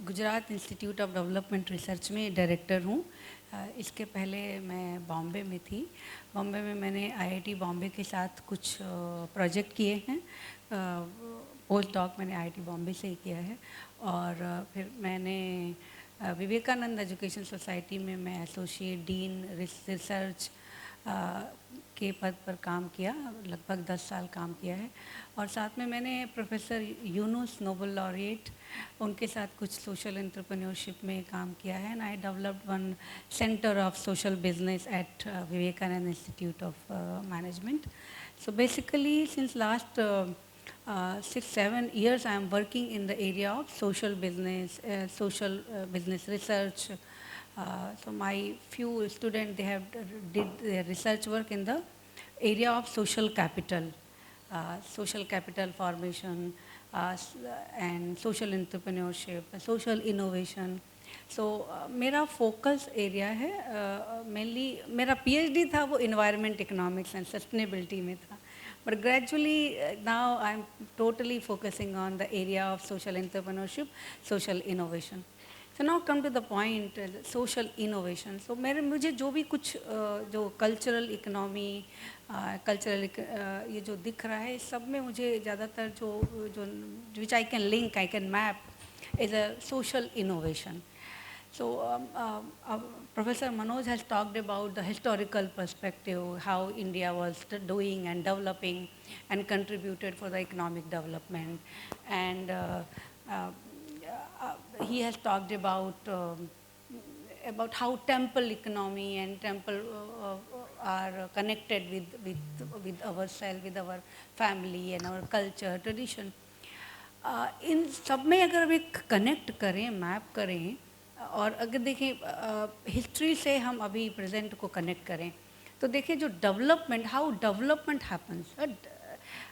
Gujarat institute of development research में director हूँ। इसके पहले मैं बॉम्बे में थी। बॉम्बे में मैंने आईआईटी बॉम्बे के साथ कुछ प्रोजेक्ट किए हैं। पोस्ट डॉक मैंने आईआईटी बॉम्बे से ही किया है। और फिर मैंने विवेकानंद एजुकेशन सोसाइटी में मैं एसोसिएट डीन रिसर्च के पद पर काम किया, लगभग 10 साल काम किया है। और साथ में मैंने प्रोफेसर यूनुस नोबेल लॉरिएट, उनके साथ कुछ सोशल एंटरप्रेन्योरशिप में काम किया है। And I developed one centre of social business at Vivekananda institute of management. So basically since last 6-7 years I am working in the area of social business, business research. So my few students, they have did their research work in the area of social capital formation, and social entrepreneurship, social innovation. So मेरा focus area है, mainly मेरा PhD था वो environment economics and sustainability में था, but gradually now I am totally focusing on the area of social entrepreneurship, social innovation. So now come to the point, social innovation. So मुझे जो भी कुछ जो कल्चरल इकोनॉमी, कल्चरल ये जो दिख रहा है, सब में मुझे ज़्यादातर जो जो which I can link, I can map is a social innovation. So Professor Manoj has talked about the historical perspective, how India was doing and developing and contributed for the economic development. And he has talked about how temple economy and temple are connected with ourselves, with our family and our culture, tradition. इन सब में अगर वे connect करें, map करें, और अगर देखें history से हम अभी प्रेजेंट को कनेक्ट करें, तो देखें जो डेवलपमेंट, हाउ डेवलपमेंट हैपन्स.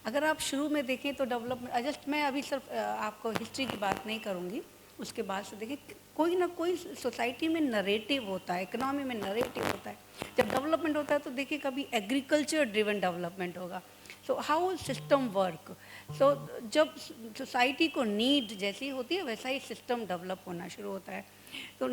अगर आप शुरू में देखें तो डेवलपमेंट, जस्ट मैं अभी सिर्फ आपको हिस्ट्री की बात नहीं करूँगी, उसके बाद से देखें कोई ना कोई सोसाइटी में नरेटिव होता है, इकोनॉमी में नरेटिव होता है. जब डेवलपमेंट होता है तो देखिए कभी एग्रीकल्चर ड्रिवन डेवलपमेंट होगा. So how system work. So जब सोसाइटी को नीड जैसी होती है वैसा ही सिस्टम डेवलप होना शुरू होता है. So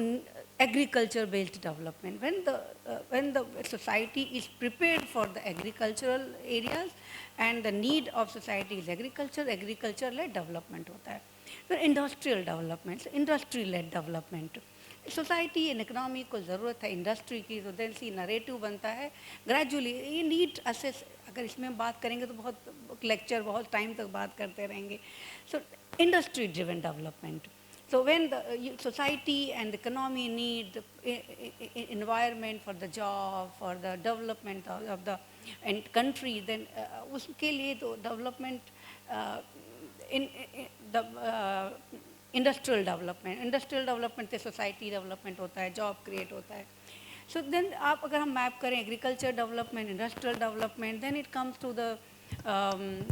agriculture based development, when the society is prepared for the agricultural areas and the need of society is agriculture led development hota hai. फिर industrial development, industry led development. Society and economy को ज़रूरत है industry की, तो then सी narrative बनता है gradually. ये need assess, अगर इसमें बात करेंगे तो बहुत लेक्चर, बहुत टाइम तक बात करते रहेंगे. So industry driven development. So when the society and the economy need environment for the job, for the development of the country, then उसके लिए तो development in the industrial development से society development होता है, job create होता है. So then आप अगर हम map करें agriculture development, industrial development, then it comes to the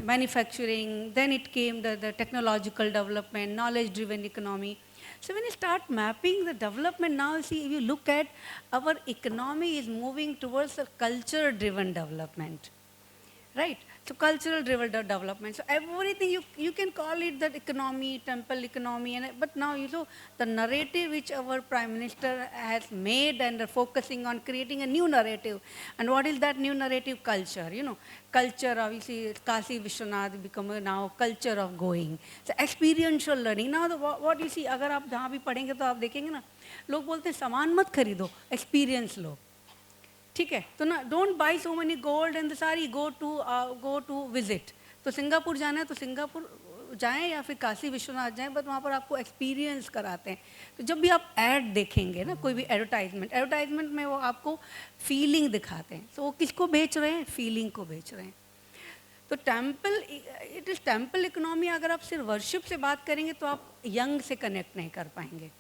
manufacturing, then it came the technological development, knowledge driven economy. So when you start mapping the development, now see, if you look at our economy is moving towards a culture driven development, right? So cultural driven development. So everything you can call it that economy, temple economy, but now you know the narrative which our Prime Minister has made and focusing on creating a new narrative. And what is that new narrative? Culture. You know, culture. Obviously, Kasi Vishwanath become now culture of going. So experiential learning. Now what you see, अगर आप जहाँ भी पढ़ेंगे तो आप देखेंगे ना, लोग बोलते हैं सामान मत खरीदो, experience लो. ठीक है, तो ना don't buy so money gold and सारी गो टू विजिट. तो सिंगापुर जाना है तो सिंगापुर जाएं या फिर काशी विश्वनाथ जाएं, बट वहाँ पर आपको एक्सपीरियंस कराते हैं. तो जब भी आप ऐड देखेंगे ना, कोई भी एडवर्टाइजमेंट में वो आपको फीलिंग दिखाते हैं. तो वो किसको बेच रहे हैं? फीलिंग को बेच रहे हैं. तो temple, it is temple economy. अगर आप सिर्फ वर्शिप से बात करेंगे तो आप यंग से कनेक्ट नहीं कर पाएंगे.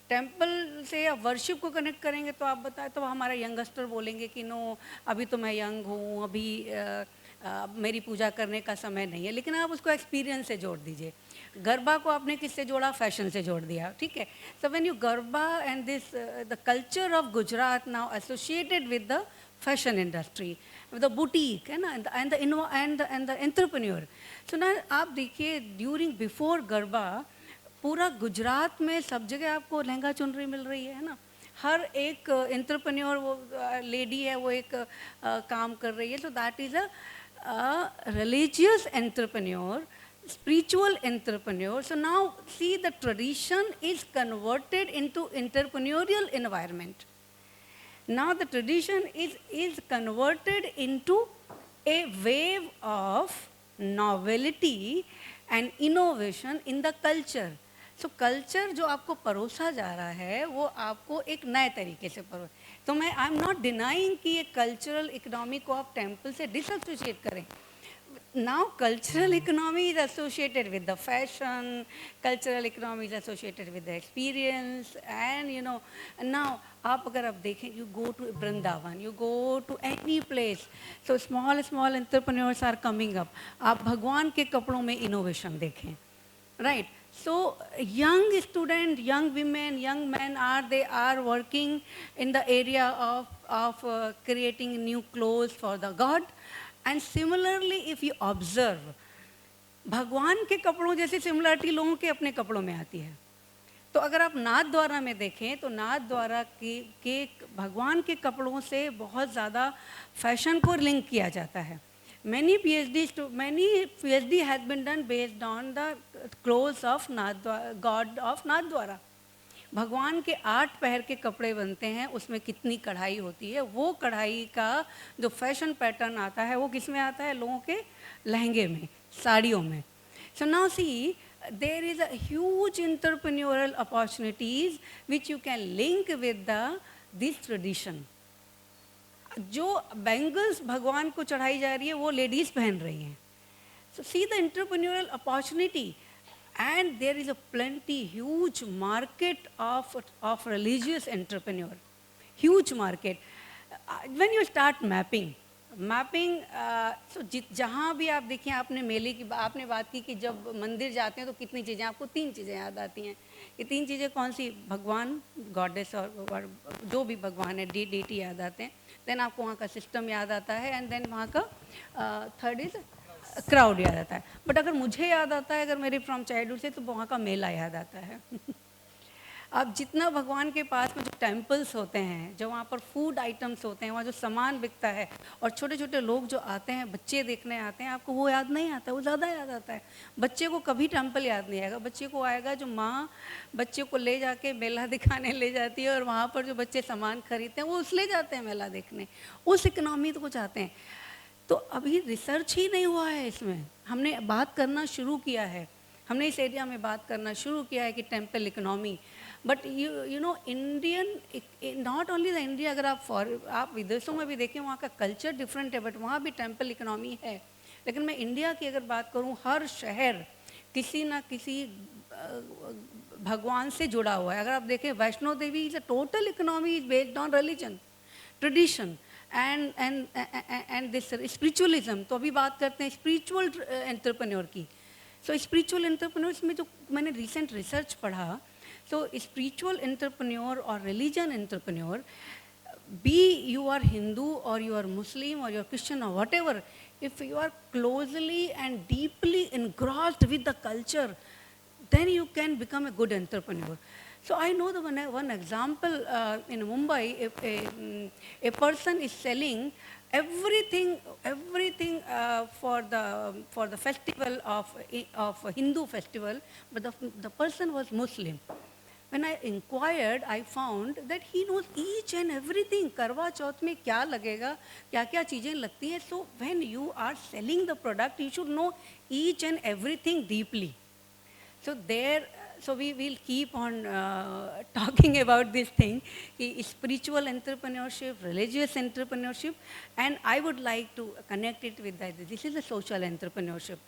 टेम्पल से या वर्शिप को कनेक्ट करेंगे तो आप बताएं, तो हमारा यंगस्टर बोलेंगे कि नो, अभी तो मैं यंग हूँ, अभी मेरी पूजा करने का समय नहीं है. लेकिन आप उसको एक्सपीरियंस से जोड़ दीजिए. गरबा को आपने किससे जोड़ा? फैशन से जोड़ दिया. ठीक है. So when you garba and this the culture of Gujarat now associated with the fashion industry, the boutique है ना, एंड द एंटरप्रेन्योर. सो ना आप देखिए, ड्यूरिंग बिफोर गरबा पूरा गुजरात में सब जगह आपको लहंगा चुनरी मिल रही है ना, हर एक एंटरप्रेन्योर वो लेडी है वो एक काम कर रही है. So that is a religious entrepreneur, spiritual entrepreneur. So now see, the tradition is converted into entrepreneurial environment. Now the tradition is converted into a wave of novelty and innovation in the culture. So culture जो आपको परोसा जा रहा है वो आपको एक नए तरीके से परोस. तो मैं आई एम नॉट डिनाइंग कि ये कल्चरल इकोनॉमी को आप टेम्पल से डिसएसोशिएट करें. Now cultural economy is associated with the fashion, cultural economy is associated with the experience, and you know, now आप अगर आप देखें, you go to Vrindavan, you go to any place, so small entrepreneurs are coming up. आप भगवान के कपड़ों में innovation देखें, right? So young student, young women, young men they are working in the area of creating new clothes for the God. And similarly, if you observe, भगवान के कपड़ों जैसी सिमिलरिटी लोगों के अपने कपड़ों में आती है. तो अगर आप नाथ द्वारा में देखें तो नाथ द्वारा के भगवान के कपड़ों से बहुत ज़्यादा फैशन को लिंक किया जाता है. many PhD has been done based on the clothes of God of नाथ द्वारा. भगवान के 8 पहर के कपड़े बनते हैं, उसमें कितनी कढ़ाई होती है, वो कढ़ाई का जो फैशन पैटर्न आता है वो किस में आता है, लोगों के लहंगे में, साड़ियों में. So now see, there is a huge entrepreneurial opportunities which you can link with this tradition. जो बैंगल्स भगवान को चढ़ाई जा रही है वो लेडीज़ पहन रही हैं. So see the entrepreneurial opportunity. And there is a plenty huge market of religious entrepreneur, huge market. When you start mapping, so जहाँ भी आप देखिए, आपने मेले की आपने बात की कि जब मंदिर जाते हैं तो कितनी चीज़ें, आपको 3 चीज़ें याद आती हैं. ये 3 चीज़ें कौन सी? भगवान, गॉडेस और जो भी भगवान है, डेटी याद आते हैं. देन आपको वहाँ का सिस्टम याद आता है, एंड देन वहाँ का थर्ड इज़ क्राउड याद आता है. बट अगर मुझे याद आता है, अगर मेरे फ्रॉम चाइल्डहुड से, तो वहाँ का मेला याद आता है. अब जितना भगवान के पास में जो टेम्पल्स होते हैं, जो वहाँ पर फूड आइटम्स होते हैं, वहाँ जो सामान बिकता है, और छोटे छोटे लोग जो आते हैं, बच्चे देखने आते हैं, आपको वो याद नहीं आता, वो ज़्यादा याद आता है. बच्चे को कभी टेम्पल याद नहीं आएगा. बच्चे को आएगा जो माँ बच्चे को ले जाके मेला दिखाने ले जाती है, और वहाँ पर जो बच्चे सामान खरीदते हैं वो उस ले जाते हैं मेला देखने. उस इकनॉमी को चाहते हैं. तो अभी रिसर्च ही नहीं हुआ है इसमें. हमने बात करना शुरू किया है, हमने इस एरिया में बात करना शुरू किया है कि temple economy. But you know, Indian, not only the India, अगर आप विदेशों में भी देखें, वहाँ का कल्चर डिफरेंट है, बट वहाँ भी टेम्पल इकोनॉमी है. लेकिन मैं इंडिया की अगर बात करूँ, हर शहर किसी ना किसी भगवान से जुड़ा हुआ है. अगर आप देखें, Vaishno Devi is a total economy is based on religion, tradition and this spiritualism. तो अभी बात करते हैं स्पिरिचुअल एंटरप्रेन्योर की. सो स्पिरिचुअल एंटरप्रेन्योर्स में जो मैंने रिसेंट रिसर्च पढ़ा, so spiritual entrepreneur or religion entrepreneur, be you are Hindu or you are Muslim or you are Christian or whatever, if you are closely and deeply engrossed with the culture, then you can become a good entrepreneur. So I know the one example in Mumbai, a person is selling everything for the festival of a Hindu festival, but the person was Muslim. When I inquired, I found that he knows each and everything. करवा चौथ में क्या लगेगा, क्या क्या चीज़ें लगती हैं. So when you are selling the product, you should know each and everything deeply. So we will keep on talking about this thing, spiritual entrepreneurship, religious entrepreneurship, and I would like to connect it with that. This is a social entrepreneurship.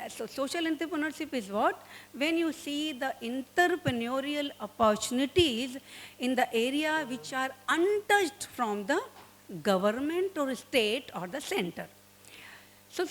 So social entrepreneurship is what? When you see the entrepreneurial opportunities in the area which are untouched from the government or state or the center. So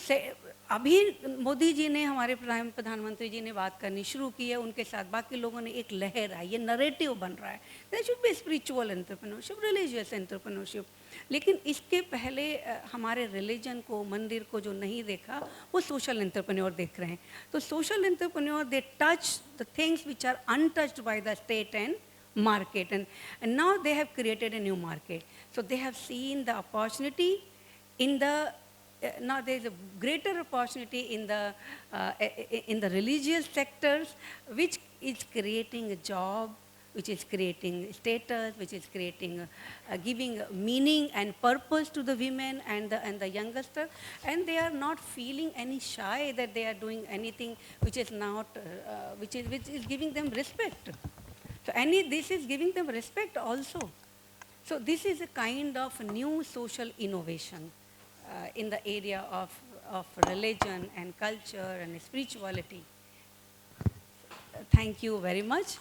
अभी मोदी जी ने, हमारे प्रधानमंत्री जी ने बात करनी शुरू की है, उनके साथ बाकी लोगों ने, एक लहर आई, ये नरेटिव बन रहा है, there should be spiritual entrepreneurship, religious entrepreneurship. लेकिन इसके पहले हमारे रिलीजन को, मंदिर को जो नहीं देखा, वो सोशल एंटरप्रेन्योर देख रहे हैं। तो social entrepreneur, they touch the things which are untouched by the state and market, and now they have created a new market. So they have seen the opportunity in the now there is a greater opportunity in the religious sectors, which is creating a job, which is creating status, which is creating giving meaning and purpose to the women and the youngster, and they are not feeling any shy that they are doing anything which is not which is giving them respect. So this is giving them respect also. So this is a kind of new social innovation in the area of religion and culture and spirituality. Thank you very much.